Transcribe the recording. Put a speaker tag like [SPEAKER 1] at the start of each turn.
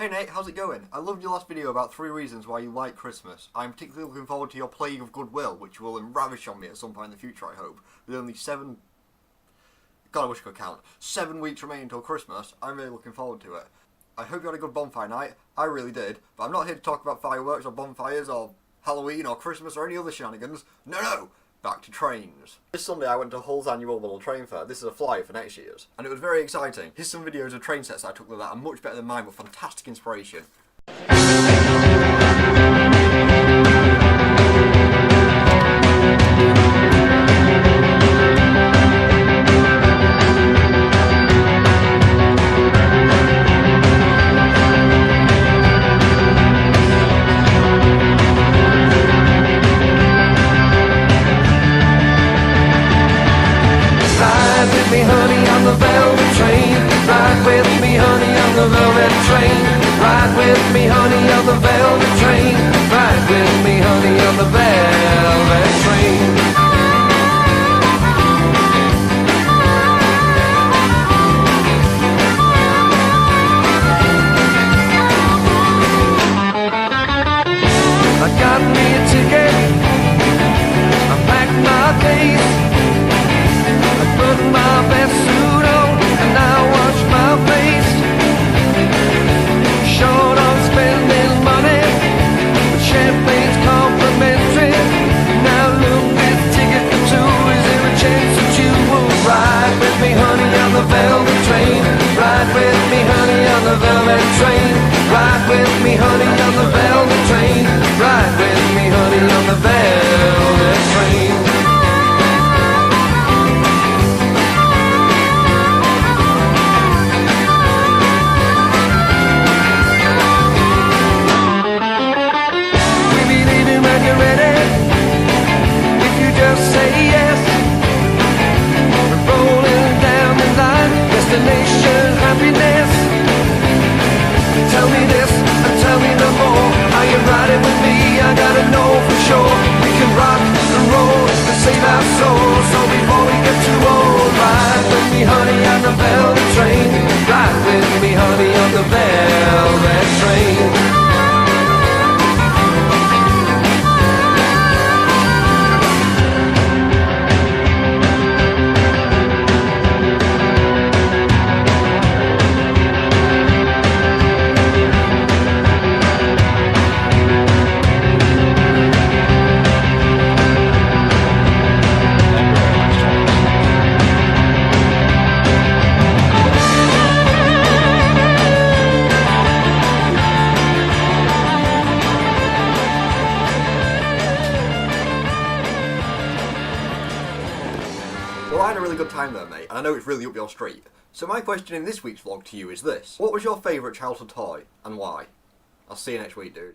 [SPEAKER 1] Hey Nate, how's it going? I loved your last video about 3 reasons why you like Christmas. I'm particularly looking forward to your plague of goodwill, which will ravish on me at some point in the future, I hope. With only 7... God, I wish I could count. 7 weeks remaining until Christmas. I'm really looking forward to it. I hope you had a good bonfire night. I really did. But I'm not here to talk about fireworks or bonfires or Halloween or Christmas or any other shenanigans. No! Back to trains. This Sunday I went to Hull's annual Little Train Fair. This is a flyer for next year's. And it was very exciting. Here's some videos of train sets I took that are much better than mine, but fantastic inspiration.
[SPEAKER 2] Me honey on the velvet train, ride with me honey on the velvet train, ride with me honey on the velvet train, ride with me honey on the velvet train. I got me a ticket, I packed my case, put my best suit on and I wash my face. Short on spending money, but champagne's complimentary. Now look, this ticket for 2, is there a chance that you will ride with me honey on the velvet train? Ride with me honey on the velvet train. Ride with me honey on the velvet train. Ride with me honey on the velvet train. Destination happiness. Tell me this and tell me no more. Are you riding with me? I gotta know for sure. We can rock and roll to save our souls. So before we get too old, ride with me honey on the velvet train. Ride with me honey on the velvet train.
[SPEAKER 1] Well, I had a really good time there, mate, and I know it's really up your street. So my question in this week's vlog to you is this. What was your favourite childhood toy, and why? I'll see you next week, dude.